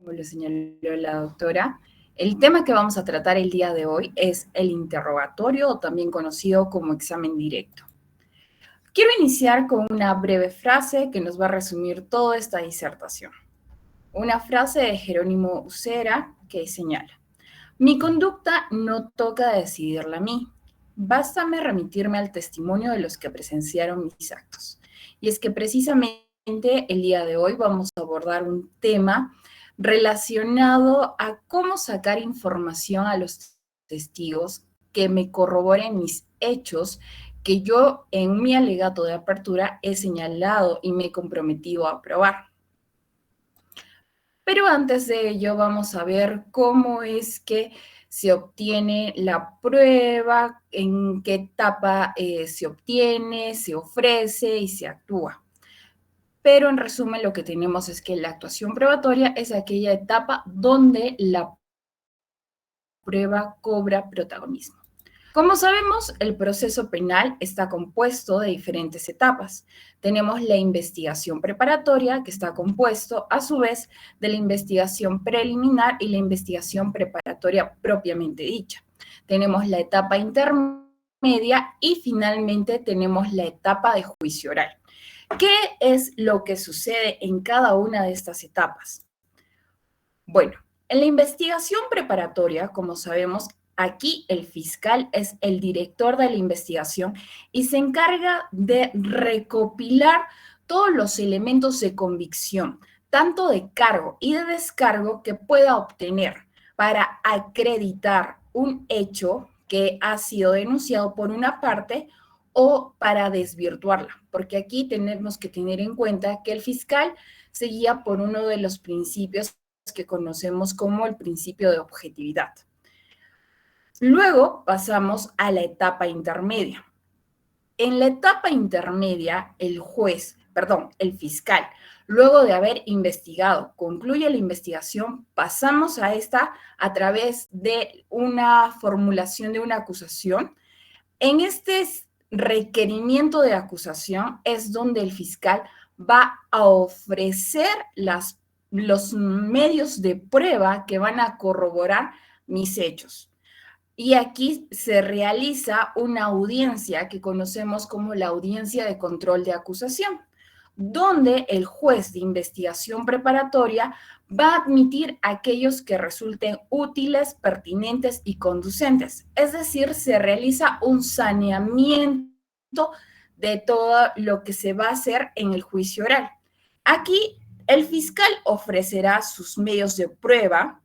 Como lo señaló la doctora, el tema que vamos a tratar el día de hoy es el interrogatorio, o también conocido como examen directo. Quiero iniciar con una breve frase que nos va a resumir toda esta disertación. Una frase de Jerónimo Usera que señala: mi conducta no toca decidirla a mí, bástame remitirme al testimonio de los que presenciaron mis actos. Y es que precisamente el día de hoy vamos a abordar un tema relacionado a cómo sacar información a los testigos que me corroboren mis hechos que yo en mi alegato de apertura he señalado y me he comprometido a probar. Pero antes de ello vamos a ver cómo es que se obtiene la prueba, en qué etapa se obtiene, se ofrece y se actúa. Pero en resumen lo que tenemos es que la actuación probatoria es aquella etapa donde la prueba cobra protagonismo. Como sabemos, el proceso penal está compuesto de diferentes etapas. Tenemos la investigación preparatoria, que está compuesto a su vez de la investigación preliminar y la investigación preparatoria propiamente dicha. Tenemos la etapa intermedia y finalmente tenemos la etapa de juicio oral. ¿Qué es lo que sucede en cada una de estas etapas? Bueno, en la investigación preparatoria, como sabemos, aquí el fiscal es el director de la investigación y se encarga de recopilar todos los elementos de convicción, tanto de cargo y de descargo que pueda obtener para acreditar un hecho que ha sido denunciado por una parte o para desvirtuarla, porque aquí tenemos que tener en cuenta que el fiscal se guía por uno de los principios que conocemos como el principio de objetividad. Luego pasamos a la etapa intermedia. En la etapa intermedia, el fiscal, luego de haber investigado, concluye la investigación, pasamos a esta a través de una formulación de una acusación. En este requerimiento de acusación es donde el fiscal va a ofrecer los medios de prueba que van a corroborar mis hechos. Y aquí se realiza una audiencia que conocemos como la audiencia de control de acusación, donde el juez de investigación preparatoria va a admitir aquellos que resulten útiles, pertinentes y conducentes. Es decir, se realiza un saneamiento de todo lo que se va a hacer en el juicio oral. Aquí el fiscal ofrecerá sus medios de prueba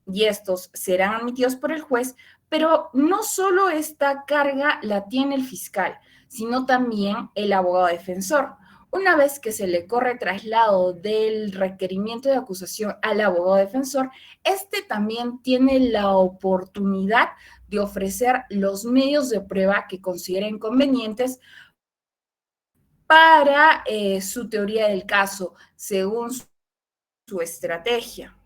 y estos serán admitidos por el juez, pero no solo esta carga la tiene el fiscal, sino también el abogado defensor. Una vez que se le corre traslado del requerimiento de acusación al abogado defensor, este también tiene la oportunidad de ofrecer los medios de prueba que consideren convenientes para su teoría del caso, según su estrategia.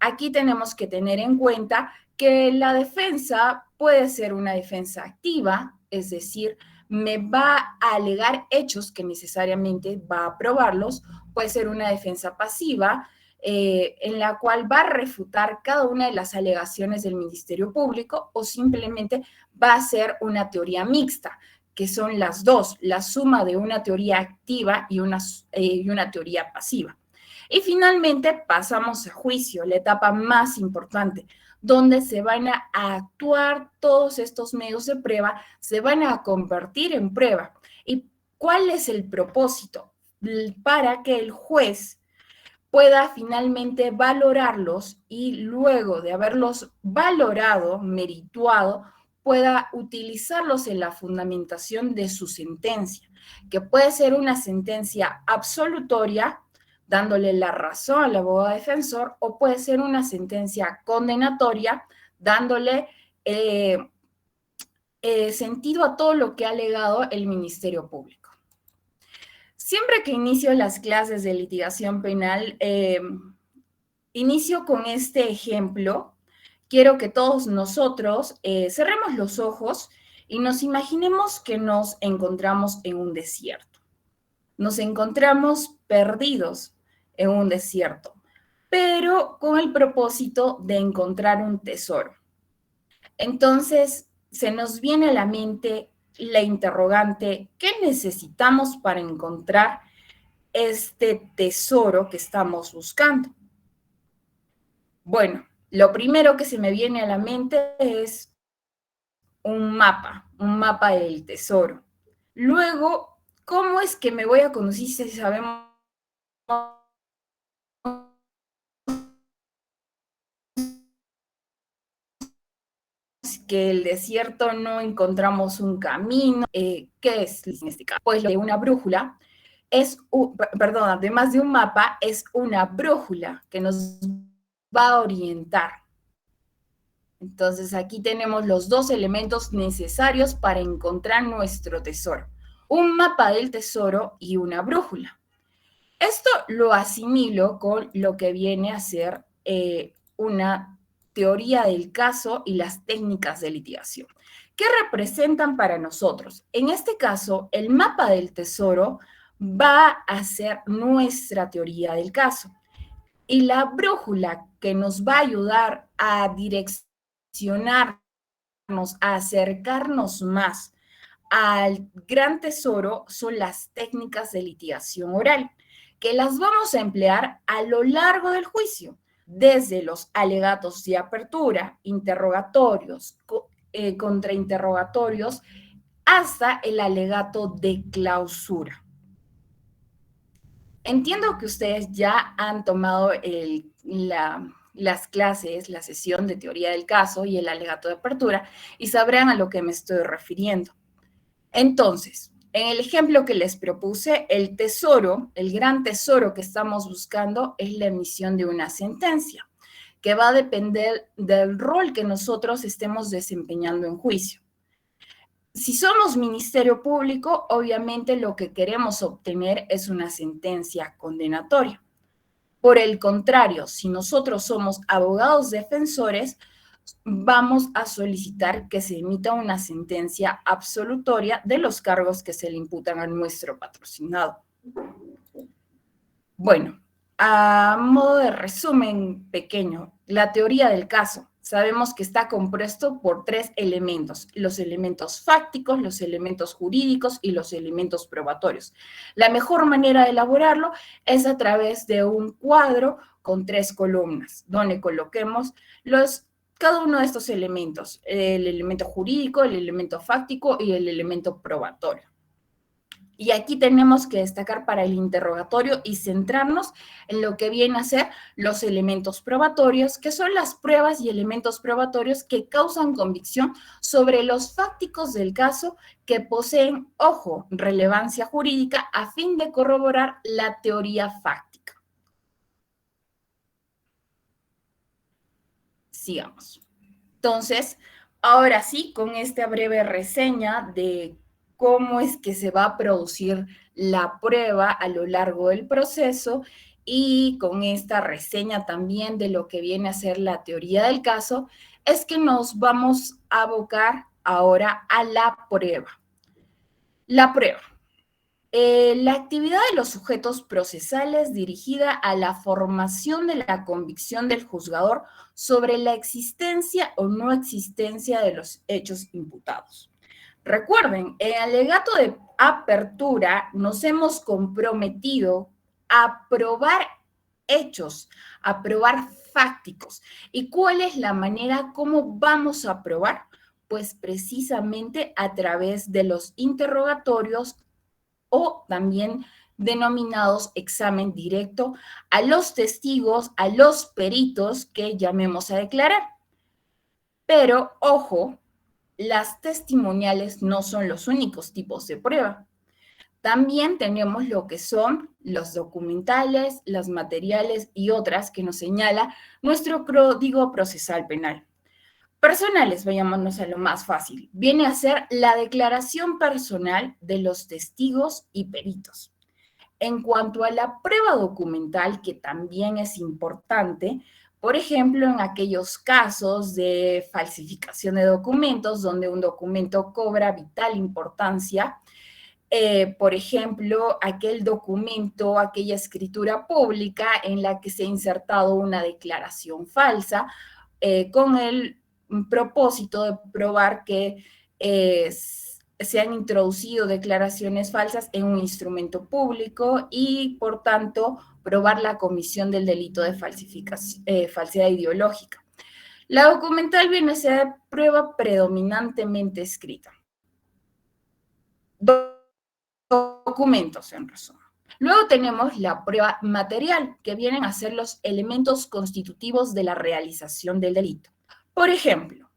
Aquí tenemos que tener en cuenta que la defensa puede ser una defensa activa, es decir, me va a alegar hechos que necesariamente va a probarlos, puede ser una defensa pasiva, en la cual va a refutar cada una de las alegaciones del Ministerio Público, o simplemente va a ser una teoría mixta, que son las dos, la suma de una teoría activa y una teoría pasiva. Y finalmente pasamos a juicio, la etapa más importante, donde se van a actuar todos estos medios de prueba, se van a convertir en prueba. ¿Y cuál es el propósito? Para que el juez pueda finalmente valorarlos y luego de haberlos valorado, merituado, pueda utilizarlos en la fundamentación de su sentencia, que puede ser una sentencia absolutoria, dándole la razón al abogado defensor, o puede ser una sentencia condenatoria, dándole sentido a todo lo que ha alegado el Ministerio Público. Siempre que inicio las clases de litigación penal, inicio con este ejemplo. Quiero que todos nosotros cerremos los ojos y nos imaginemos que nos encontramos en un desierto. Nos encontramos perdidos en un desierto, pero con el propósito de encontrar un tesoro. Entonces, se nos viene a la mente la interrogante, ¿qué necesitamos para encontrar este tesoro que estamos buscando? Bueno, lo primero que se me viene a la mente es un mapa del tesoro. Luego, ¿cómo es que me voy a conocer si sabemos que el desierto no encontramos un camino? ¿Qué es en este caso? Pues lo de una brújula perdón, además de un mapa, es una brújula que nos va a orientar. Entonces aquí tenemos los dos elementos necesarios para encontrar nuestro tesoro. Un mapa del tesoro y una brújula. Esto lo asimilo con lo que viene a ser una teoría del caso y las técnicas de litigación. ¿Qué representan para nosotros? En este caso, el mapa del tesoro va a ser nuestra teoría del caso. Y la brújula que nos va a ayudar a direccionarnos, a acercarnos más al gran tesoro son las técnicas de litigación oral, que las vamos a emplear a lo largo del juicio, desde los alegatos de apertura, interrogatorios, contrainterrogatorios, hasta el alegato de clausura. Entiendo que ustedes ya han tomado las clases, la sesión de teoría del caso y el alegato de apertura y sabrán a lo que me estoy refiriendo. Entonces, en el ejemplo que les propuse, el tesoro, el gran tesoro que estamos buscando es la emisión de una sentencia, que va a depender del rol que nosotros estemos desempeñando en juicio. Si somos Ministerio Público, obviamente lo que queremos obtener es una sentencia condenatoria. Por el contrario, si nosotros somos abogados defensores, vamos a solicitar que se emita una sentencia absolutoria de los cargos que se le imputan a nuestro patrocinado. Bueno, a modo de resumen pequeño, la teoría del caso. Sabemos que está compuesto por tres elementos: los elementos fácticos, los elementos jurídicos y los elementos probatorios. La mejor manera de elaborarlo es a través de un cuadro con 3 columnas, donde coloquemos cada uno de estos elementos: el elemento jurídico, el elemento fáctico y el elemento probatorio. Y aquí tenemos que destacar para el interrogatorio y centrarnos en lo que vienen a ser los elementos probatorios, que son las pruebas y elementos probatorios que causan convicción sobre los fácticos del caso que poseen, ojo, relevancia jurídica a fin de corroborar la teoría fáctica. Sigamos. Entonces, ahora sí, con esta breve reseña de cómo es que se va a producir la prueba a lo largo del proceso y con esta reseña también de lo que viene a ser la teoría del caso, es que nos vamos a abocar ahora a la prueba. La prueba. La actividad de los sujetos procesales dirigida a la formación de la convicción del juzgador sobre la existencia o no existencia de los hechos imputados. Recuerden, en el alegato de apertura nos hemos comprometido a probar hechos, a probar fácticos. ¿Y cuál es la manera como vamos a probar? Pues precisamente a través de los interrogatorios o también denominados examen directo a los testigos, a los peritos que llamemos a declarar. Pero, ojo, las testimoniales no son los únicos tipos de prueba. También tenemos lo que son los documentales, los materiales y otras que nos señala nuestro Código Procesal Penal. Personales, vayámonos a lo más fácil. Viene a ser la declaración personal de los testigos y peritos. En cuanto a la prueba documental, que también es importante, por ejemplo, en aquellos casos de falsificación de documentos, donde un documento cobra vital importancia, por ejemplo, aquel documento, aquella escritura pública en la que se ha insertado una declaración falsa con el propósito de probar que se han introducido declaraciones falsas en un instrumento público y, por tanto, probar la comisión del delito de falsedad ideológica. La documental viene a ser prueba predominantemente escrita. Documentos, en resumen. Luego tenemos la prueba material, que vienen a ser los elementos constitutivos de la realización del delito. Por ejemplo,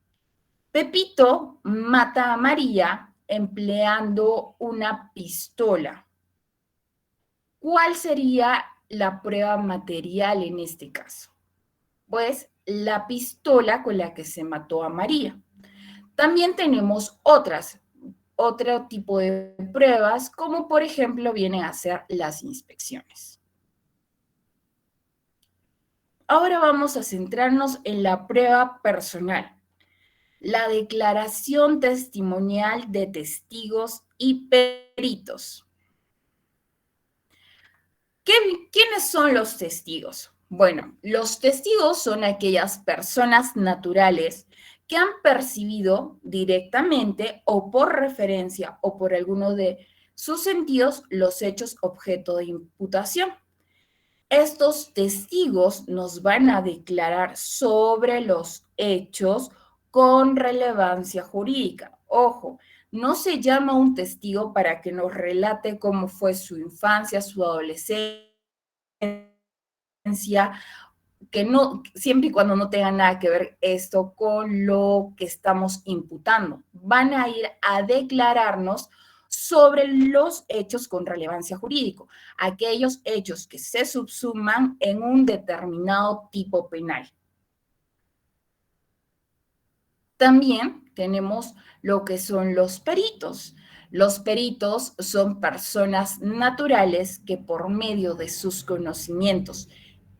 Pepito mata a María empleando una pistola. ¿Cuál sería la prueba material en este caso? Pues la pistola con la que se mató a María. También tenemos otro tipo de pruebas, como por ejemplo vienen a ser las inspecciones. Ahora vamos a centrarnos en la prueba personal, la declaración testimonial de testigos y peritos. ¿Quiénes son los testigos? Bueno, los testigos son aquellas personas naturales que han percibido directamente o por referencia o por alguno de sus sentidos los hechos objeto de imputación. Estos testigos nos van a declarar sobre los hechos con relevancia jurídica. Ojo, no se llama un testigo para que nos relate cómo fue su infancia, su adolescencia, que no, siempre y cuando no tenga nada que ver esto con lo que estamos imputando. Van a ir a declararnos sobre los hechos con relevancia jurídica, aquellos hechos que se subsuman en un determinado tipo penal. También tenemos lo que son los peritos. Los peritos son personas naturales que por medio de sus conocimientos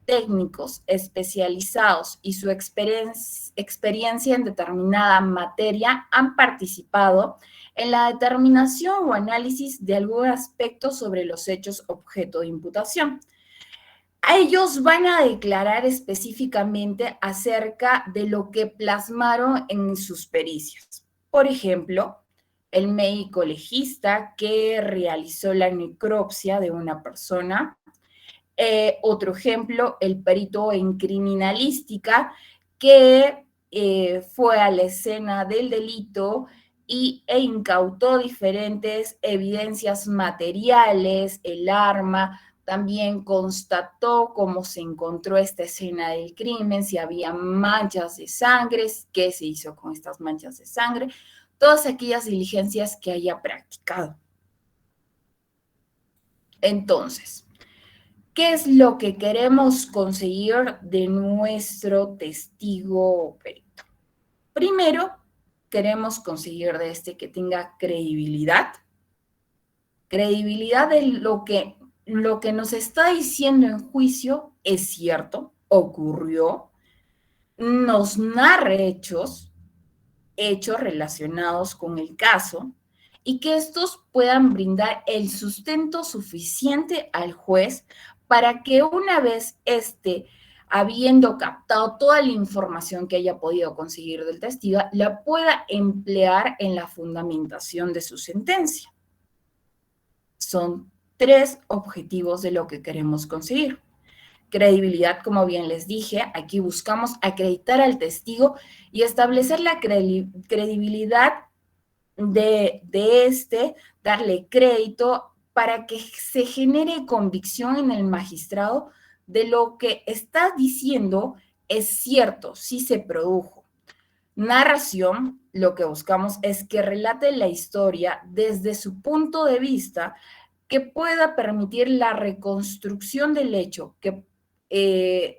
técnicos especializados y su experiencia en determinada materia han participado en la determinación o análisis de algún aspecto sobre los hechos objeto de imputación. A ellos van a declarar específicamente acerca de lo que plasmaron en sus pericias. Por ejemplo, el médico legista que realizó la necropsia de una persona. Otro ejemplo, el perito en criminalística que fue a la escena del delito e incautó diferentes evidencias materiales, el arma, también constató cómo se encontró esta escena del crimen, si había manchas de sangre, qué se hizo con estas manchas de sangre, todas aquellas diligencias que haya practicado. Entonces, ¿qué es lo que queremos conseguir de nuestro testigo perito? Primero, queremos conseguir de este que tenga credibilidad. Credibilidad de lo que nos está diciendo en juicio es cierto, ocurrió, nos narre hechos relacionados con el caso y que estos puedan brindar el sustento suficiente al juez para que una vez habiendo captado toda la información que haya podido conseguir del testigo, la pueda emplear en la fundamentación de su sentencia. Son 3 objetivos de lo que queremos conseguir. Credibilidad, como bien les dije, aquí buscamos acreditar al testigo y establecer la credibilidad de darle crédito para que se genere convicción en el magistrado de lo que está diciendo es cierto, sí se produjo. Narración, lo que buscamos es que relate la historia desde su punto de vista que pueda permitir la reconstrucción del hecho, que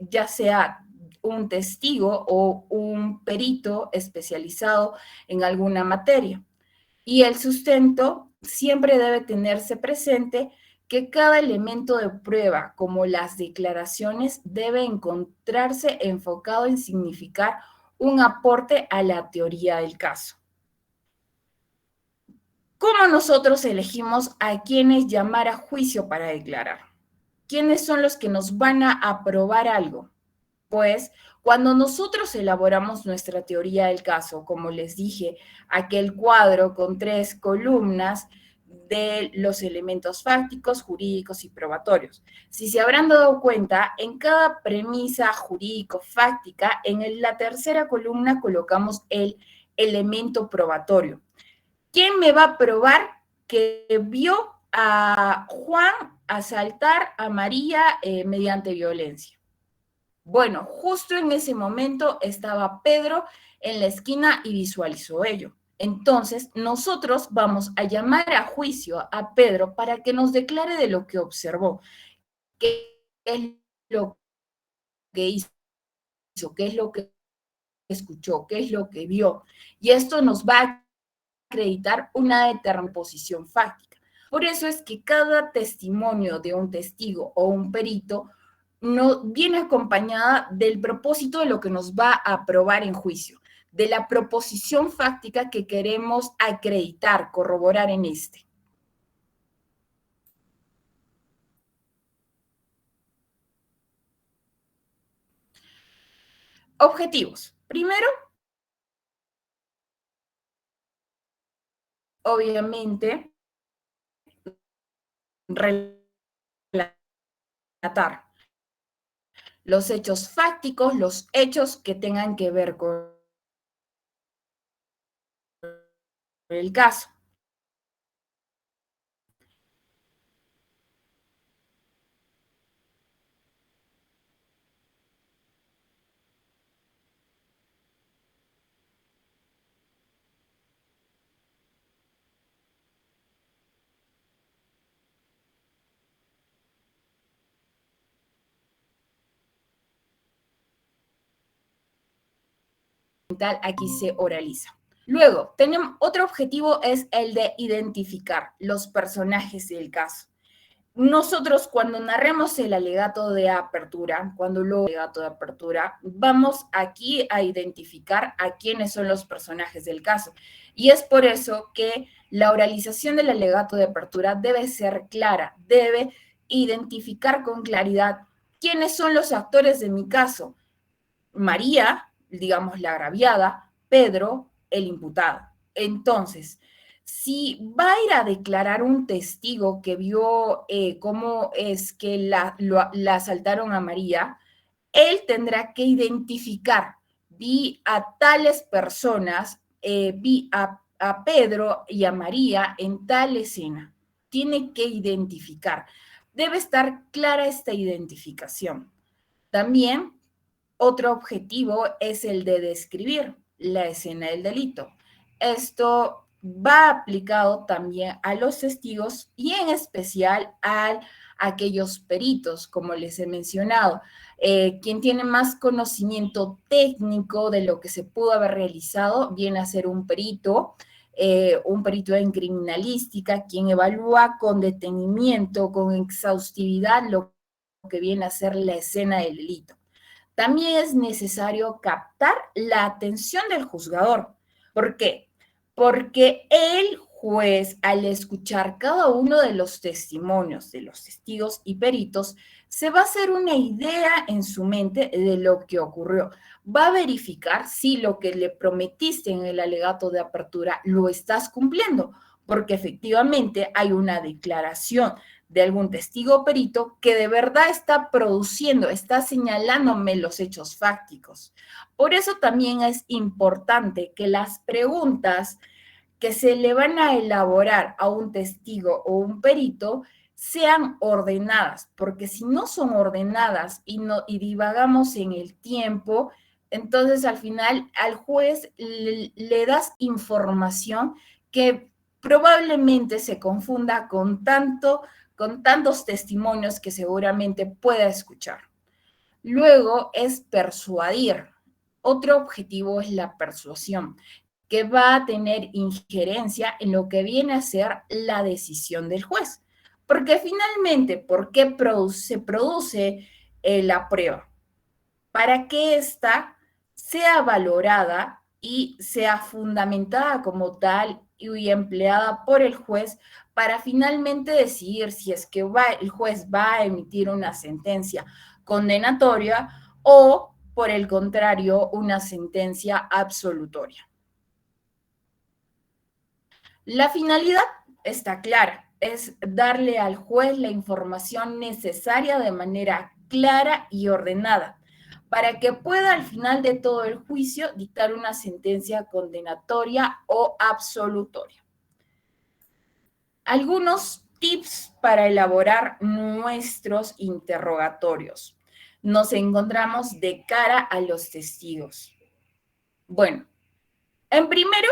ya sea un testigo o un perito especializado en alguna materia. Y el sustento siempre debe tenerse presente que cada elemento de prueba, como las declaraciones, debe encontrarse enfocado en significar un aporte a la teoría del caso. ¿Cómo nosotros elegimos a quienes llamar a juicio para declarar? ¿Quiénes son los que nos van a aprobar algo? Pues cuando nosotros elaboramos nuestra teoría del caso, como les dije, aquel cuadro con 3 columnas de los elementos fácticos, jurídicos y probatorios. Si se habrán dado cuenta, en cada premisa jurídico-fáctica, en la tercera columna colocamos el elemento probatorio. ¿Quién me va a probar que vio a Juan asaltar a María mediante violencia? Bueno, justo en ese momento estaba Pedro en la esquina y visualizó ello. Entonces, nosotros vamos a llamar a juicio a Pedro para que nos declare de lo que observó, qué es lo que hizo, qué es lo que escuchó, qué es lo que vio. Y esto nos va a acreditar una determinada posición fáctica. Por eso es que cada testimonio de un testigo o un perito no viene acompañada del propósito de lo que nos va a probar en juicio, de la proposición fáctica que queremos acreditar, corroborar en este. Objetivos. Primero, obviamente, relatar los hechos fácticos, los hechos que tengan que ver con el caso. Aquí se oraliza. Luego, tenemos otro objetivo es el de identificar los personajes del caso. Nosotros cuando narremos el alegato de apertura, vamos aquí a identificar a quiénes son los personajes del caso. Y es por eso que la oralización del alegato de apertura debe ser clara, debe identificar con claridad quiénes son los actores de mi caso. María, digamos la agraviada, Pedro, el imputado. Entonces, si va a ir a declarar un testigo que vio cómo es que la asaltaron a María, él tendrá que identificar, vi a tales personas, vi a Pedro y a María en tal escena. Tiene que identificar. Debe estar clara esta identificación. También otro objetivo es el de describir la escena del delito. Esto va aplicado también a los testigos y en especial a aquellos peritos, como les he mencionado. Quien tiene más conocimiento técnico de lo que se pudo haber realizado viene a ser un perito en criminalística, quien evalúa con detenimiento, con exhaustividad lo que viene a ser la escena del delito. También es necesario captar la atención del juzgador. ¿Por qué? Porque el juez, al escuchar cada uno de los testimonios de los testigos y peritos, se va a hacer una idea en su mente de lo que ocurrió. Va a verificar si lo que le prometiste en el alegato de apertura lo estás cumpliendo, porque efectivamente hay una declaración de algún testigo o perito que de verdad está produciendo, está señalándome los hechos fácticos. Por eso también es importante que las preguntas que se le van a elaborar a un testigo o un perito sean ordenadas, porque si no son ordenadas y divagamos en el tiempo, entonces al final al juez le das información que probablemente se confunda con tantos testimonios que seguramente pueda escuchar. Luego es persuadir. Otro objetivo es la persuasión, que va a tener injerencia en lo que viene a ser la decisión del juez. Porque finalmente, ¿por qué se produce la prueba? Para que ésta sea valorada y sea fundamentada como tal y empleada por el juez para finalmente decidir si es que el juez va a emitir una sentencia condenatoria o, por el contrario, una sentencia absolutoria. La finalidad está clara, es darle al juez la información necesaria de manera clara y ordenada para que pueda al final de todo el juicio dictar una sentencia condenatoria o absolutoria. Algunos tips para elaborar nuestros interrogatorios. Nos encontramos de cara a los testigos. Bueno, en primero,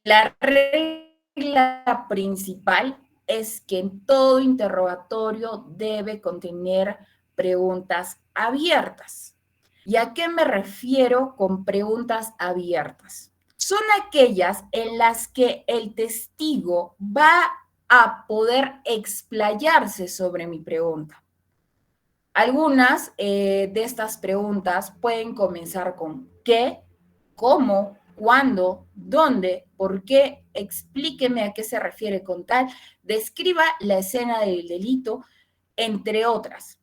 la regla principal es que en todo interrogatorio debe contener preguntas abiertas. ¿Y a qué me refiero con preguntas abiertas? Son aquellas en las que el testigo va a poder explayarse sobre mi pregunta. Algunas de estas preguntas pueden comenzar con ¿qué?, ¿cómo?, ¿cuándo?, ¿dónde?, ¿por qué?, explíqueme a qué se refiere con tal, describa la escena del delito, entre otras.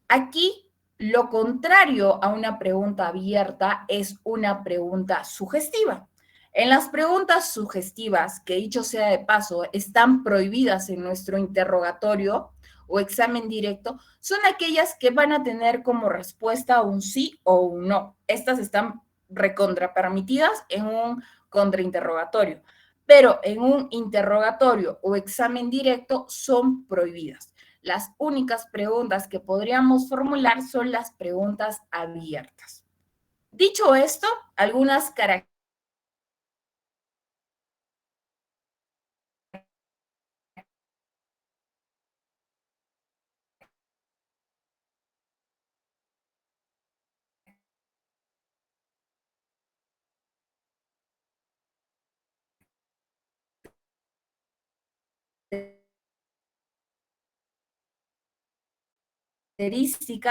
Aquí, lo contrario a una pregunta abierta es una pregunta sugestiva. En las preguntas sugestivas, que dicho sea de paso, están prohibidas en nuestro interrogatorio o examen directo, son aquellas que van a tener como respuesta un sí o un no. Estas están recontrapermitidas en un contrainterrogatorio, pero en un interrogatorio o examen directo son prohibidas. Las únicas preguntas que podríamos formular son las preguntas abiertas. Dicho esto, algunas características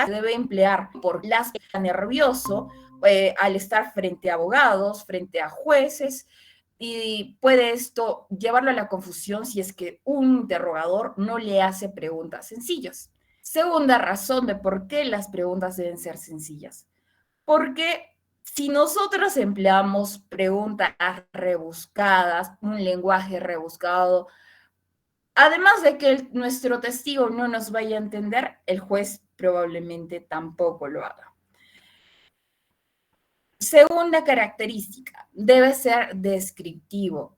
debe emplear por las que está nervioso al estar frente a abogados, frente a jueces, y puede esto llevarlo a la confusión si es que un interrogador no le hace preguntas sencillas. Segunda razón de por qué las preguntas deben ser sencillas. Porque si nosotros empleamos preguntas rebuscadas, un lenguaje rebuscado, además de que nuestro testigo no nos vaya a entender, el juez probablemente tampoco lo haga. Segunda característica, debe ser descriptivo.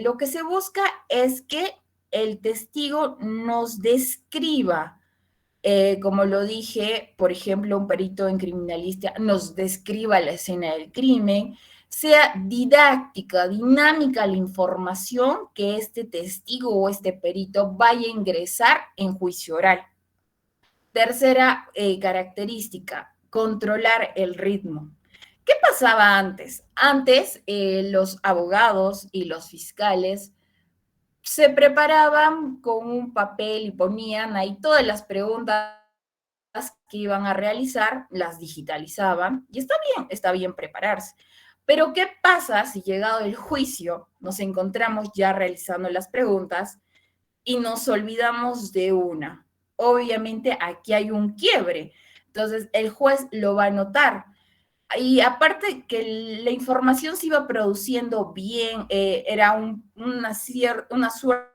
Lo que se busca es que el testigo nos describa, como lo dije, por ejemplo, un perito en criminalística nos describa la escena del crimen, sea didáctica, dinámica la información que este testigo o este perito vaya a ingresar en juicio oral. Tercera característica, controlar el ritmo. ¿Qué pasaba antes? Antes los abogados y los fiscales se preparaban con un papel y ponían ahí todas las preguntas que iban a realizar, las digitalizaban y está bien prepararse. Pero ¿qué pasa si llegado el juicio nos encontramos ya realizando las preguntas y nos olvidamos de una? Obviamente aquí hay un quiebre. Entonces el juez lo va a notar. Y aparte que la información se iba produciendo bien, era una suerte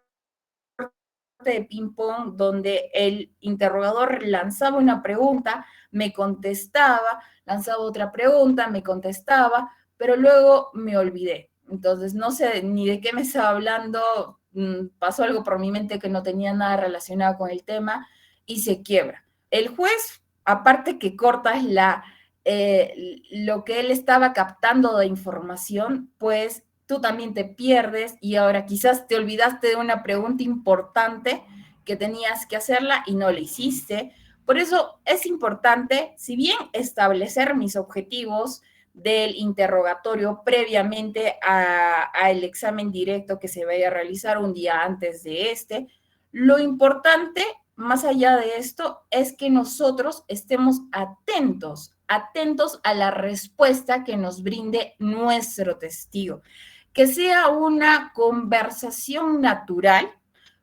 de ping-pong donde el interrogador lanzaba una pregunta, me contestaba, lanzaba otra pregunta, me contestaba, pero luego me olvidé. Entonces no sé ni de qué me estaba hablando, pasó algo por mi mente que no tenía nada relacionado con el tema y se quiebra. El juez, aparte que corta lo que él estaba captando de información, pues tú también te pierdes y ahora quizás te olvidaste de una pregunta importante que tenías que hacerla y no la hiciste. Por eso es importante, si bien establecer mis objetivos del interrogatorio previamente al examen directo que se vaya a realizar un día antes de este, lo importante, más allá de esto, es que nosotros estemos atentos a la respuesta que nos brinde nuestro testigo, que sea una conversación natural,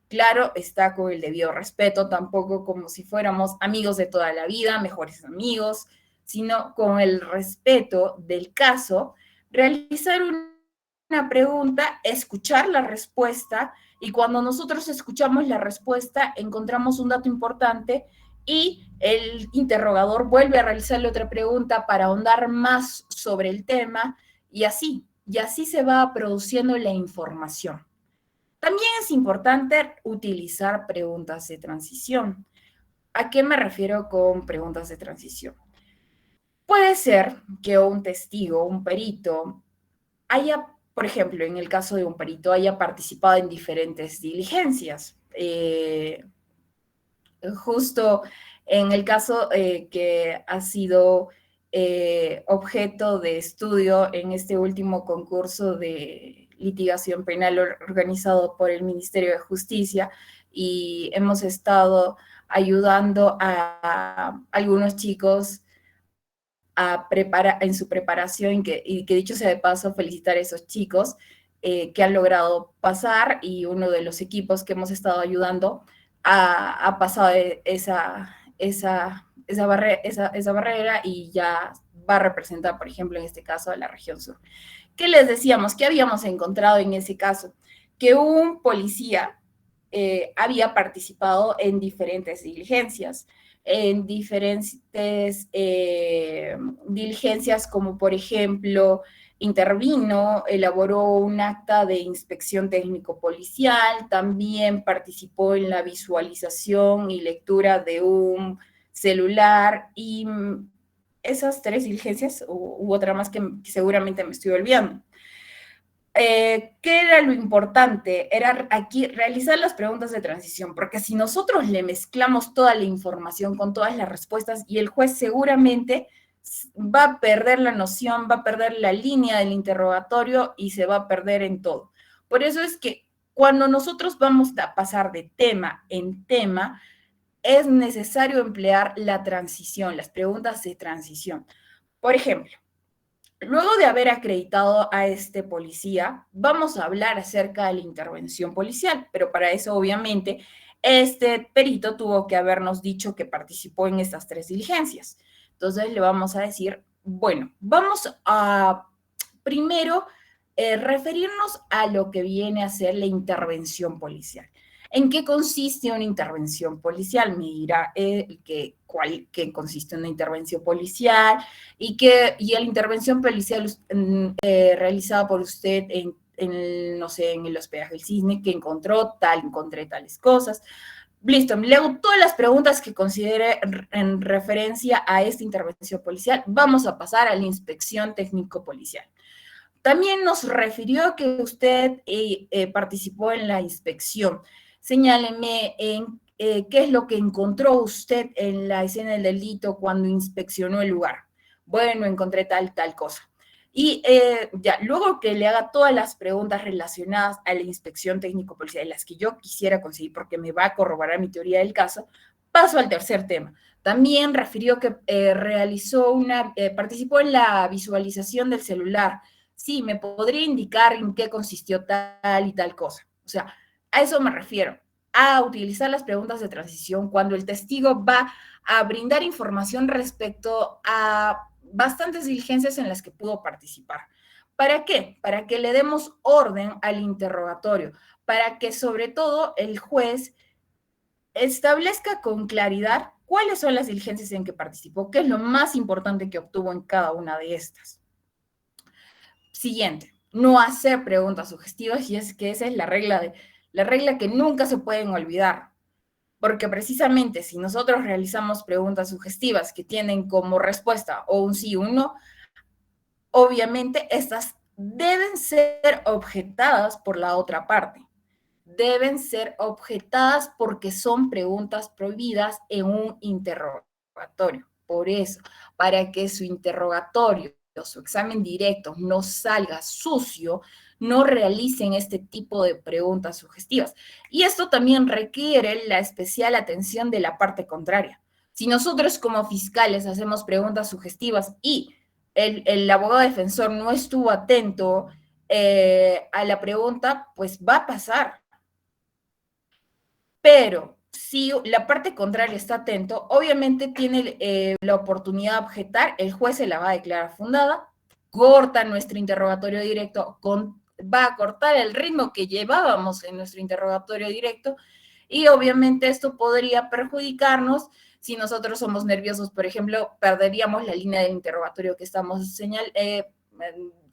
claro, está con el debido respeto, tampoco como si fuéramos amigos de toda la vida, mejores amigos, sino con el respeto del caso, realizar una pregunta, escuchar la respuesta y cuando nosotros escuchamos la respuesta encontramos un dato importante y el interrogador vuelve a realizarle otra pregunta para ahondar más sobre el tema y así se va produciendo la información. También es importante utilizar preguntas de transición. ¿A qué me refiero con preguntas de transición? Puede ser que un testigo, un perito, haya, por ejemplo, en el caso de un perito, haya participado en diferentes diligencias. Justo en el caso que ha sido objeto de estudio en este último concurso de litigación penal organizado por el Ministerio de Justicia y hemos estado ayudando a algunos chicos en su preparación y que dicho sea de paso, felicitar a esos chicos que han logrado pasar y uno de los equipos que hemos estado ayudando ha pasado esa barrera y ya va a representar, por ejemplo, en este caso, a la región sur. ¿Qué les decíamos? ¿Qué habíamos encontrado en ese caso? Que un policía había participado en diferentes diligencias, diligencias como por ejemplo intervino, elaboró un acta de inspección técnico-policial, también participó en la visualización y lectura de un celular y esas tres diligencias, u otra más que seguramente me estoy olvidando. ¿Qué era lo importante? Era aquí realizar las preguntas de transición, porque si nosotros le mezclamos toda la información con todas las respuestas y el juez seguramente va a perder la noción, va a perder la línea del interrogatorio y se va a perder en todo. Por eso es que cuando nosotros vamos a pasar de tema en tema, es necesario emplear la transición, las preguntas de transición. Por ejemplo, luego de haber acreditado a este policía, vamos a hablar acerca de la intervención policial, pero para eso obviamente este perito tuvo que habernos dicho que participó en estas tres diligencias. Entonces le vamos a decir, bueno, vamos a primero referirnos a lo que viene a ser la intervención policial. ¿En qué consiste una intervención policial? Me dirá qué consiste una intervención policial y la intervención policial realizada por usted no sé, en el hospedaje del Cisne, que encontré tales cosas. Listo, le hago todas las preguntas que considere en referencia a esta intervención policial. Vamos a pasar a la inspección técnico-policial. También nos refirió que usted participó en la inspección. Señáleme qué es lo que encontró usted en la escena del delito cuando inspeccionó el lugar. Bueno, encontré tal cosa. Y ya, luego que le haga todas las preguntas relacionadas a la inspección técnico-policial, las que yo quisiera conseguir porque me va a corroborar mi teoría del caso, paso al tercer tema. También refirió que participó en la visualización del celular. Sí, me podría indicar en qué consistió tal y tal cosa. O sea, a eso me refiero, a utilizar las preguntas de transición cuando el testigo va a brindar información respecto a bastantes diligencias en las que pudo participar. ¿Para qué? Para que le demos orden al interrogatorio, para que sobre todo el juez establezca con claridad cuáles son las diligencias en que participó, qué es lo más importante que obtuvo en cada una de estas. Siguiente, no hacer preguntas sugestivas y es que esa es la regla que nunca se pueden olvidar. Porque precisamente si nosotros realizamos preguntas sugestivas que tienen como respuesta o un sí o un no, obviamente estas deben ser objetadas por la otra parte. Deben ser objetadas porque son preguntas prohibidas en un interrogatorio. Por eso, para que su interrogatorio o su examen directo no salga sucio, no realicen este tipo de preguntas sugestivas. Y esto también requiere la especial atención de la parte contraria. Si nosotros como fiscales hacemos preguntas sugestivas y el abogado defensor no estuvo atento, a la pregunta, pues va a pasar. Pero si la parte contraria está atento, obviamente tiene la oportunidad de objetar, el juez se la va a declarar fundada, corta nuestro interrogatorio directo, va a cortar el ritmo que llevábamos en nuestro interrogatorio directo y obviamente esto podría perjudicarnos si nosotros somos nerviosos, por ejemplo, perderíamos la línea del interrogatorio que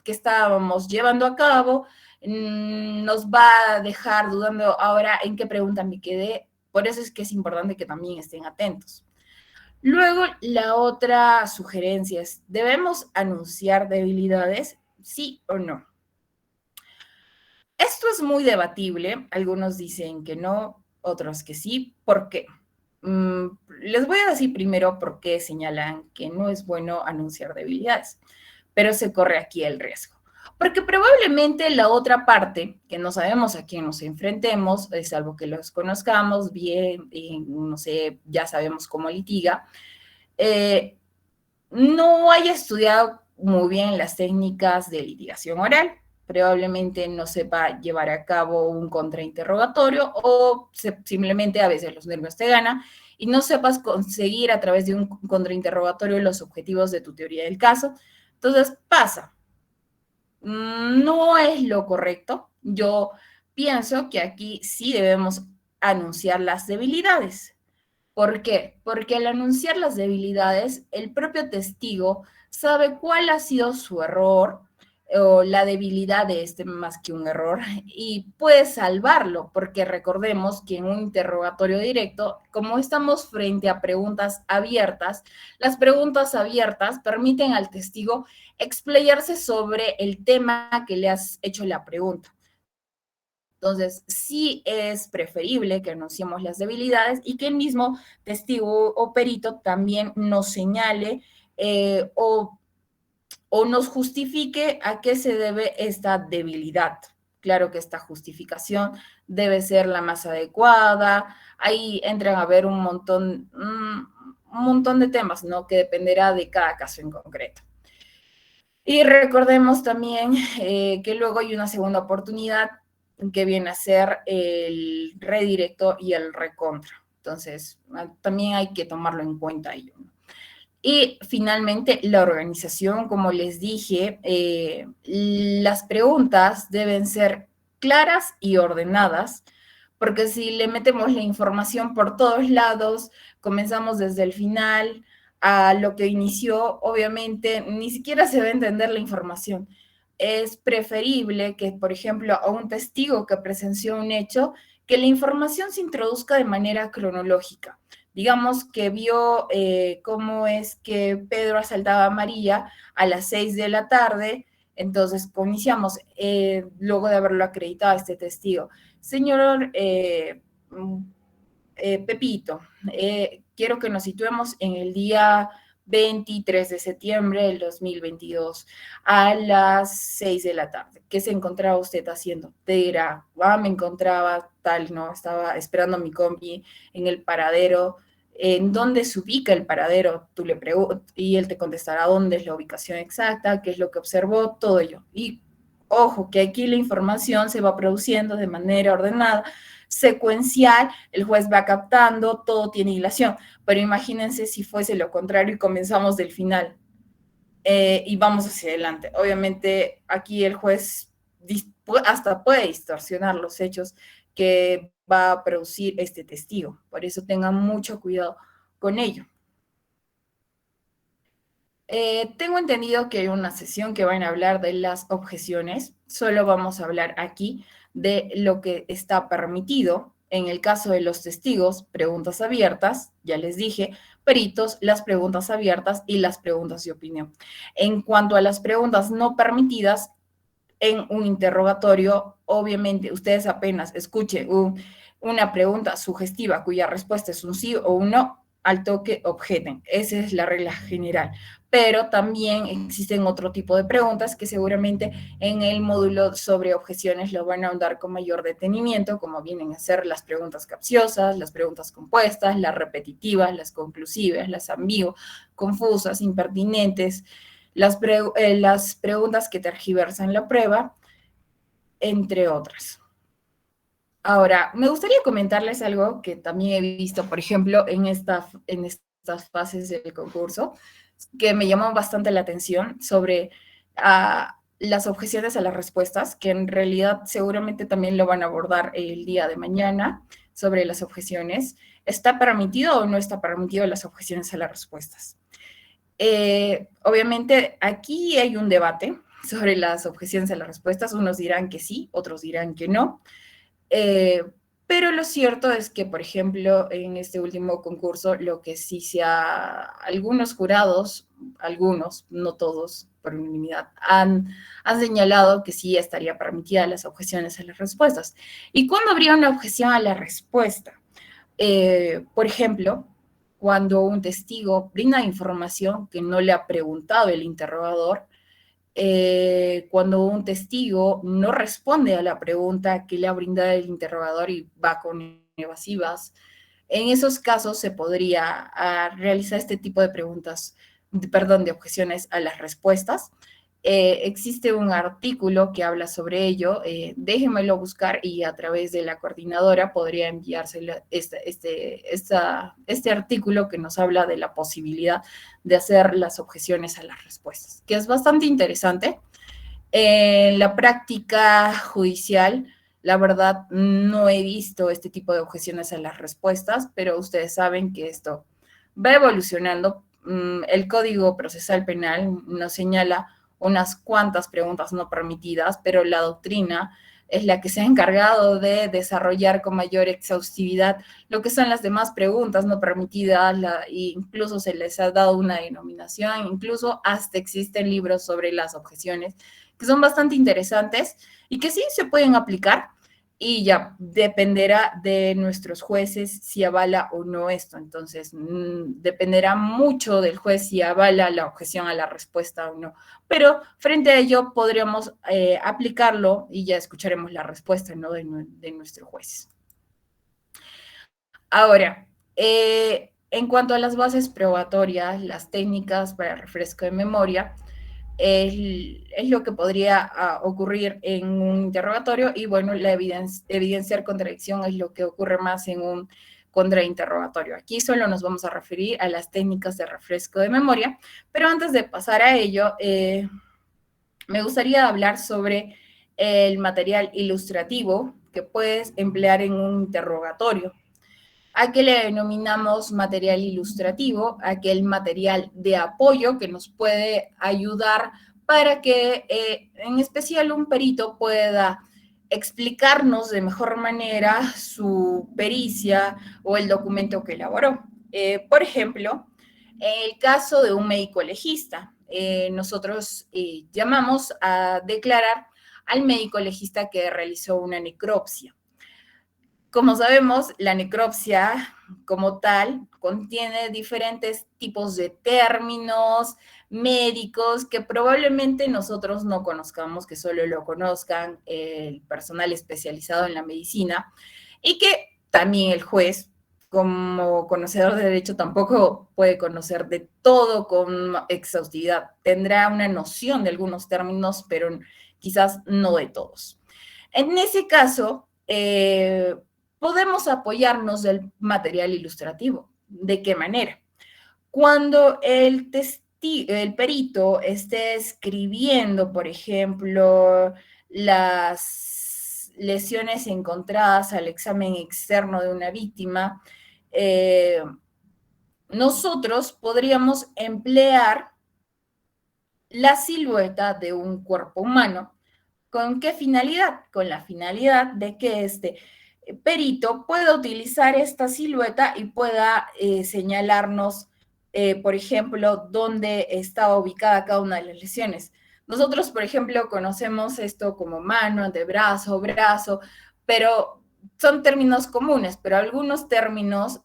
que estábamos llevando a cabo, nos va a dejar dudando ahora en qué pregunta me quedé. Por eso es que es importante que también estén atentos. Luego, la otra sugerencia es, ¿debemos anunciar debilidades? ¿Sí o no? Esto es muy debatible. Algunos dicen que no, otros que sí. ¿Por qué? Les voy a decir primero por qué señalan que no es bueno anunciar debilidades, pero se corre aquí el riesgo. Porque probablemente la otra parte, que no sabemos a quién nos enfrentemos, salvo que los conozcamos bien, no sé, ya sabemos cómo litiga, no haya estudiado muy bien las técnicas de litigación oral, probablemente no sepa llevar a cabo un contrainterrogatorio o simplemente a veces los nervios te ganan y no sepas conseguir a través de un contrainterrogatorio los objetivos de tu teoría del caso. Entonces pasa. No es lo correcto. Yo pienso que aquí sí debemos anunciar las debilidades. ¿Por qué? Porque al anunciar las debilidades, el propio testigo sabe cuál ha sido su error o la debilidad de este más que un error y puede salvarlo, porque recordemos que en un interrogatorio directo, como estamos frente a preguntas abiertas, las preguntas abiertas permiten al testigo explayarse sobre el tema que le has hecho la pregunta. Entonces, sí es preferible que anunciemos las debilidades y que el mismo testigo o perito también nos señale o nos justifique a qué se debe esta debilidad. Claro que esta justificación debe ser la más adecuada. Ahí entran a ver un montón de temas, ¿no? Que dependerá de cada caso en concreto. Y recordemos también que luego hay una segunda oportunidad que viene a ser el redirecto y el recontra. Entonces, también hay que tomarlo en cuenta ello. Y finalmente, la organización, como les dije, las preguntas deben ser claras y ordenadas, porque si le metemos la información por todos lados, comenzamos desde el final a lo que inició, obviamente ni siquiera se va a entender la información. Es preferible que, por ejemplo, a un testigo que presenció un hecho, que la información se introduzca de manera cronológica. Digamos que vio cómo es que Pedro asaltaba a María a las 6 de la tarde, entonces iniciamos, luego de haberlo acreditado a este testigo. Señor Pepito, quiero que nos situemos en el día 23 de septiembre del 2022 a las 6 de la tarde. ¿Qué se encontraba usted haciendo? Te dirá, me encontraba tal, no, estaba esperando mi combi en el paradero. ¿En dónde se ubica el paradero? Tú le preguntas y él te contestará dónde es la ubicación exacta, qué es lo que observó, todo ello. Y ojo, que aquí la información se va produciendo de manera ordenada, secuencial, el juez va captando, todo tiene hilación, pero imagínense si fuese lo contrario y comenzamos del final y vamos hacia adelante. Obviamente aquí el juez hasta puede distorsionar los hechos que va a producir este testigo, por eso tengan mucho cuidado con ello. Tengo entendido que hay una sesión que van a hablar de las objeciones. Solo vamos a hablar aquí de lo que está permitido. En el caso de los testigos, preguntas abiertas, ya les dije, peritos, las preguntas abiertas y las preguntas de opinión. En cuanto a las preguntas no permitidas, en un interrogatorio, obviamente ustedes apenas escuchen una pregunta sugestiva cuya respuesta es un sí o un no, al toque objeten. Esa es la regla general. Pero también existen otro tipo de preguntas que seguramente en el módulo sobre objeciones lo van a ahondar con mayor detenimiento, como vienen a ser las preguntas capciosas, las preguntas compuestas, las repetitivas, las conclusivas, las ambiguas, confusas, impertinentes, las preguntas que tergiversan la prueba entre otras. Ahora, me gustaría comentarles algo que también he visto, por ejemplo, en estas fases del concurso, que me llamó bastante la atención sobre las objeciones a las respuestas, que en realidad seguramente también lo van a abordar el día de mañana sobre las objeciones. ¿Está permitido o no está permitido las objeciones a las respuestas? Obviamente aquí hay un debate sobre las objeciones a las respuestas. Unos dirán que sí, otros dirán que no. Eh, pero lo cierto es que, por ejemplo, en este último concurso, lo que sí algunos jurados, algunos, no todos, por unanimidad, han señalado que sí estaría permitida las objeciones a las respuestas. ¿Y cuándo habría una objeción a la respuesta? Por ejemplo, cuando un testigo brinda información que no le ha preguntado el interrogador, cuando un testigo no responde a la pregunta que le ha brindado el interrogador y va con evasivas, en esos casos se podría realizar este tipo de preguntas, perdón, de objeciones a las respuestas. Existe un artículo que habla sobre ello, déjenmelo buscar y a través de la coordinadora podría enviárselo este artículo que nos habla de la posibilidad de hacer las objeciones a las respuestas, que es bastante interesante. En la práctica judicial, la verdad, no he visto este tipo de objeciones a las respuestas, pero ustedes saben que esto va evolucionando. El Código Procesal Penal nos señala unas cuantas preguntas no permitidas, pero la doctrina es la que se ha encargado de desarrollar con mayor exhaustividad lo que son las demás preguntas no permitidas, incluso se les ha dado una denominación, incluso hasta existen libros sobre las objeciones que son bastante interesantes y que sí se pueden aplicar, y ya dependerá de nuestros jueces si avala o no esto. Entonces, dependerá mucho del juez si avala la objeción a la respuesta o no. Pero frente a ello podríamos aplicarlo y ya escucharemos la respuesta, ¿no?, de nuestro juez. Ahora, en cuanto a las bases probatorias, las técnicas para refresco de memoria, es lo que podría ocurrir en un interrogatorio, y bueno, evidenciar contradicción es lo que ocurre más en un contrainterrogatorio. Aquí solo nos vamos a referir a las técnicas de refresco de memoria, pero antes de pasar a ello, me gustaría hablar sobre el material ilustrativo que puedes emplear en un interrogatorio. ¿A qué le denominamos material ilustrativo? Aquel material de apoyo que nos puede ayudar para que, en especial, un perito pueda explicarnos de mejor manera su pericia o el documento que elaboró. Por ejemplo, en el caso de un médico legista, nosotros llamamos a declarar al médico legista que realizó una necropsia. Como sabemos, la necropsia como tal contiene diferentes tipos de términos médicos que probablemente nosotros no conozcamos, que solo lo conozcan el personal especializado en la medicina, y que también el juez, como conocedor de derecho, tampoco puede conocer de todo con exhaustividad. Tendrá una noción de algunos términos, pero quizás no de todos. En ese caso, podemos apoyarnos del material ilustrativo. ¿De qué manera? Cuando el perito esté escribiendo, por ejemplo, las lesiones encontradas al examen externo de una víctima, nosotros podríamos emplear la silueta de un cuerpo humano. ¿Con qué finalidad? Con la finalidad de que este perito pueda utilizar esta silueta y pueda señalarnos, por ejemplo, dónde está ubicada cada una de las lesiones. Nosotros, por ejemplo, conocemos esto como mano, antebrazo, brazo, pero son términos comunes, pero algunos términos,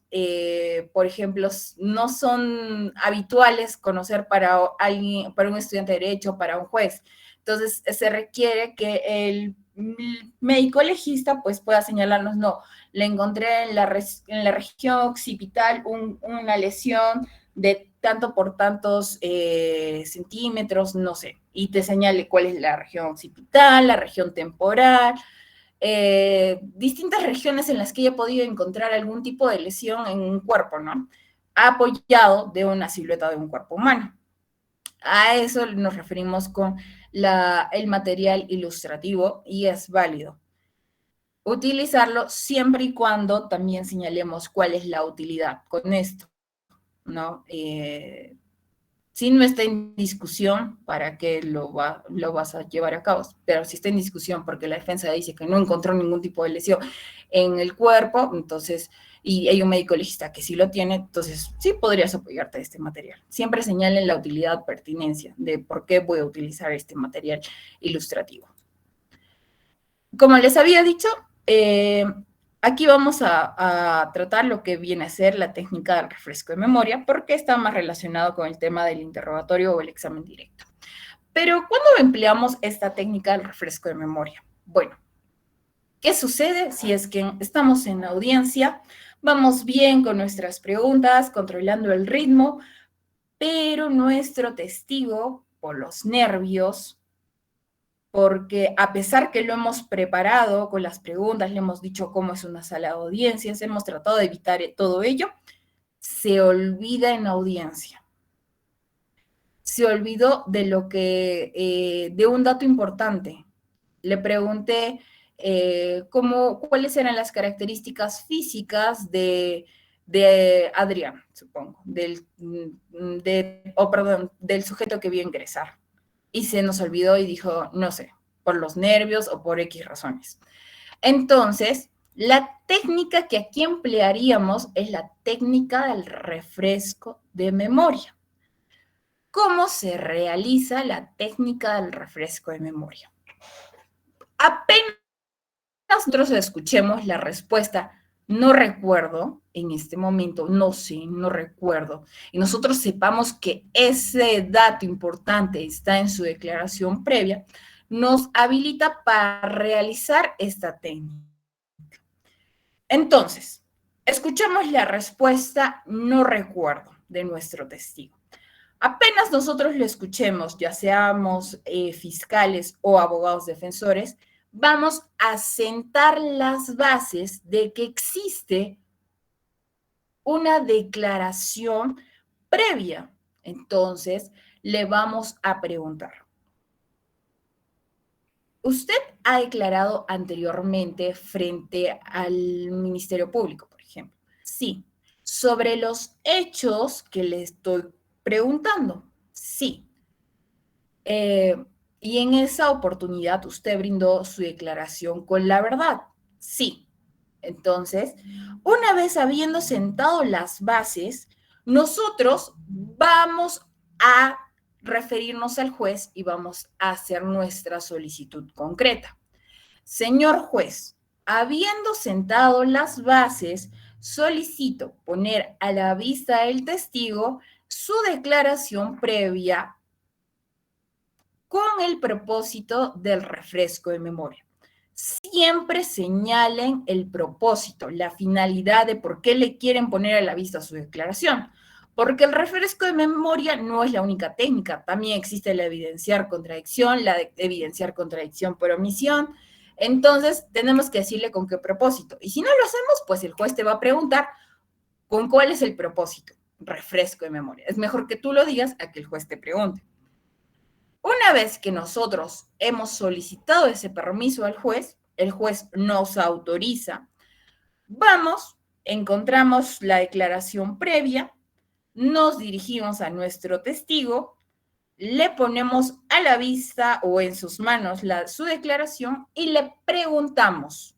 por ejemplo, no son habituales conocer para alguien, para un estudiante de derecho, para un juez. Entonces, se requiere que el médico legista pues pueda señalarnos, no, le encontré en la región occipital una lesión de tanto por tantos centímetros, no sé. y te señale cuál es la región occipital, la región temporal, distintas regiones en las que haya podido encontrar algún tipo de lesión en un cuerpo, ¿no? Apoyado de una silueta de un cuerpo humano. A eso nos referimos con el material ilustrativo y es válido utilizarlo siempre y cuando también señalemos cuál es la utilidad con esto, ¿no? Si no está en discusión, ¿para qué lo vas a llevar a cabo? Pero si está en discusión porque la defensa dice que no encontró ningún tipo de lesión en el cuerpo, entonces, y hay un médico legista que sí lo tiene, entonces sí podrías apoyarte de este material. Siempre señalen la utilidad, pertinencia de por qué voy a utilizar este material ilustrativo. Como les había dicho, aquí vamos a tratar lo que viene a ser la técnica del refresco de memoria, porque está más relacionado con el tema del interrogatorio o el examen directo. Pero, ¿cuándo empleamos esta técnica del refresco de memoria? Bueno, ¿qué sucede si es que estamos en audiencia? Vamos bien con nuestras preguntas, controlando el ritmo, pero nuestro testigo, por los nervios, porque a pesar que lo hemos preparado con las preguntas, le hemos dicho cómo es una sala de audiencias, hemos tratado de evitar todo ello, se olvida en audiencia. Se olvidó de de un dato importante. Le pregunté cuáles eran las características físicas de Adrián, supongo, del sujeto que vio ingresar. Y se nos olvidó y dijo, no sé, por los nervios o por X razones. Entonces, la técnica que aquí emplearíamos es la técnica del refresco de memoria. ¿Cómo se realiza la técnica del refresco de memoria? Apenas nosotros escuchemos la respuesta, no recuerdo en este momento, no sé, no recuerdo, y nosotros sepamos que ese dato importante está en su declaración previa, nos habilita para realizar esta técnica. Entonces, escuchamos la respuesta, no recuerdo, de nuestro testigo. Apenas nosotros lo escuchemos, ya seamos fiscales o abogados defensores, vamos a sentar las bases de que existe una declaración previa. Entonces, le vamos a preguntar, ¿usted ha declarado anteriormente frente al Ministerio Público, por ejemplo? Sí. ¿Sobre los hechos que le estoy preguntando? Sí. Y en esa oportunidad usted brindó su declaración con la verdad. Sí. Entonces, una vez habiendo sentado las bases, nosotros vamos a referirnos al juez y vamos a hacer nuestra solicitud concreta. Señor juez, habiendo sentado las bases, solicito poner a la vista del testigo su declaración previa con el propósito del refresco de memoria. Siempre señalen el propósito, la finalidad de por qué le quieren poner a la vista su declaración. Porque el refresco de memoria no es la única técnica, también existe la evidenciar contradicción, la de evidenciar contradicción por omisión. Entonces, tenemos que decirle con qué propósito. Y si no lo hacemos, pues el juez te va a preguntar con cuál es el propósito. Refresco de memoria. Es mejor que tú lo digas a que el juez te pregunte. Una vez que nosotros hemos solicitado ese permiso al juez, el juez nos autoriza, vamos, encontramos la declaración previa, nos dirigimos a nuestro testigo, le ponemos a la vista o en sus manos su declaración y le preguntamos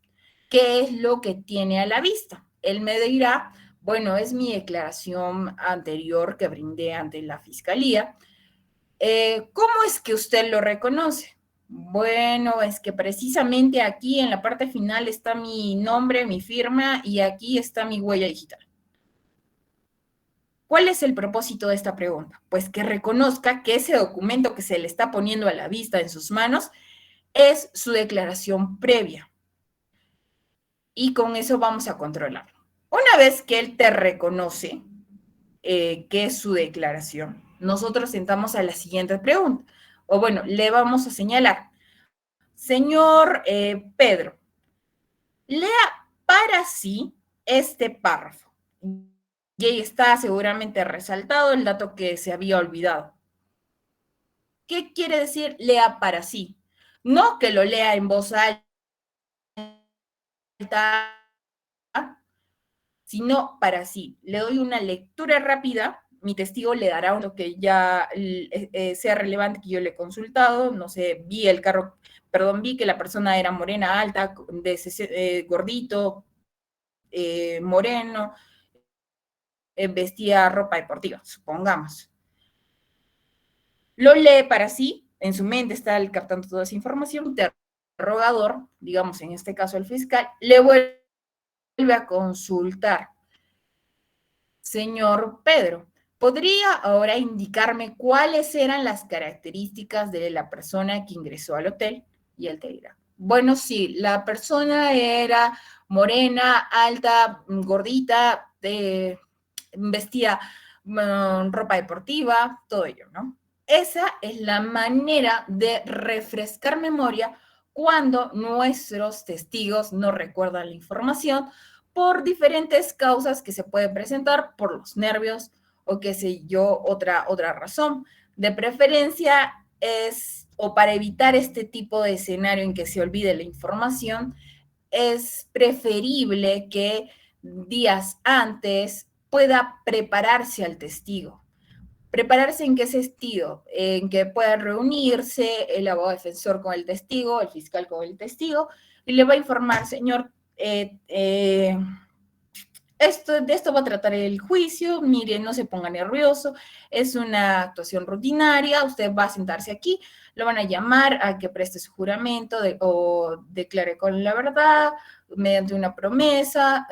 qué es lo que tiene a la vista. Él me dirá, bueno, es mi declaración anterior que brindé ante la fiscalía. ¿Cómo es que usted lo reconoce? Bueno, es que precisamente aquí en la parte final está mi nombre, mi firma y aquí está mi huella digital. ¿Cuál es el propósito de esta pregunta? Pues que reconozca que ese documento que se le está poniendo a la vista en sus manos es su declaración previa. Y con eso vamos a controlarlo. Una vez que él te reconoce que es su declaración, nosotros sentamos a la siguiente pregunta. o bueno, le vamos a señalar, señor Pedro, lea para sí este párrafo. Y ahí está seguramente resaltado el dato que se había olvidado. ¿Qué quiere decir lea para sí? No que lo lea en voz alta, sino para sí. Le doy una lectura rápida, mi testigo le dará lo que ya sea relevante que yo le he consultado, no sé, vi el carro, perdón, vi que la persona era morena, alta, gordito, moreno, vestía ropa deportiva, supongamos. Lo lee para sí, en su mente está captando toda esa información, interrogador, digamos en este caso el fiscal, le vuelve a consultar. Señor Pedro, ¿podría ahora indicarme cuáles eran las características de la persona que ingresó al hotel? Y él te dirá, bueno, sí, la persona era morena, alta, gordita, vestía ropa deportiva, todo ello, ¿no? Esa es la manera de refrescar memoria cuando nuestros testigos no recuerdan la información por diferentes causas que se pueden presentar, por los nervios o qué sé yo, otra razón. De preferencia es, o para evitar este tipo de escenario en que se olvide la información, es preferible que días antes pueda prepararse al testigo. ¿Prepararse en qué sentido? En que puedan reunirse el abogado defensor con el testigo, el fiscal con el testigo, y le va a informar, señor, de esto va a tratar el juicio, mire, no se ponga nervioso, es una actuación rutinaria, usted va a sentarse aquí, lo van a llamar a que preste su juramento o declare con la verdad, mediante una promesa,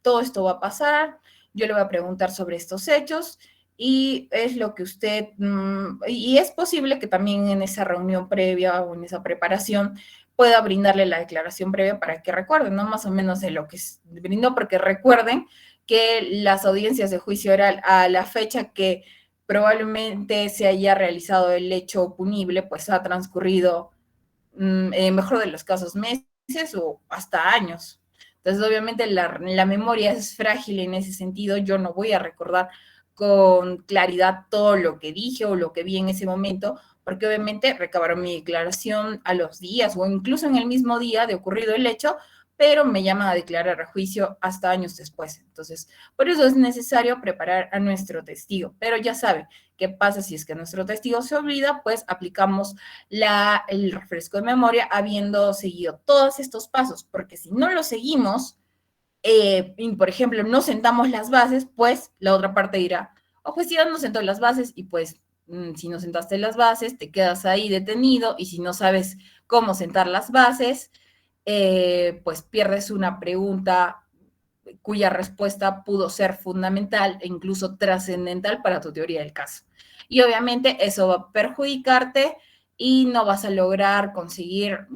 todo esto va a pasar, yo le voy a preguntar sobre estos hechos y es lo que usted, y es posible que también en esa reunión previa o en esa preparación pueda brindarle la declaración previa para que recuerden, ¿no? Más o menos de lo que brindó, porque recuerden que las audiencias de juicio oral a la fecha que probablemente se haya realizado el hecho punible, pues ha transcurrido, en mejor de los casos, meses o hasta años. Entonces, obviamente, la memoria es frágil en ese sentido. Yo no voy a recordar con claridad todo lo que dije o lo que vi en ese momento, porque obviamente recabaron mi declaración a los días o incluso en el mismo día de ocurrido el hecho, pero me llaman a declarar a juicio hasta años después. Entonces, por eso es necesario preparar a nuestro testigo. Pero ya sabe, ¿qué pasa si es que nuestro testigo se olvida? Pues aplicamos el refresco de memoria habiendo seguido todos estos pasos, porque si no lo seguimos, y por ejemplo, no sentamos las bases, pues la otra parte dirá, oh, pues ya no sentó las bases y pues si no sentaste las bases, te quedas ahí detenido y si no sabes cómo sentar las bases, pues pierdes una pregunta cuya respuesta pudo ser fundamental e incluso trascendental para tu teoría del caso. Y obviamente eso va a perjudicarte y no vas a lograr conseguir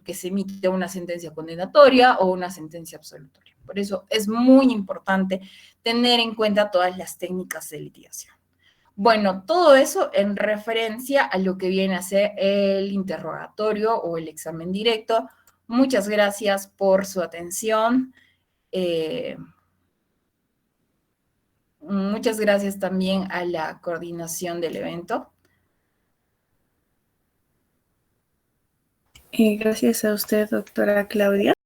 que se emite una sentencia condenatoria o una sentencia absolutoria. Por eso es muy importante tener en cuenta todas las técnicas de litigación. Bueno, todo eso en referencia a lo que viene a ser el interrogatorio o el examen directo. Muchas gracias por su atención. Eh, Muchas gracias también a la coordinación del evento. Gracias a usted, doctora Claudia.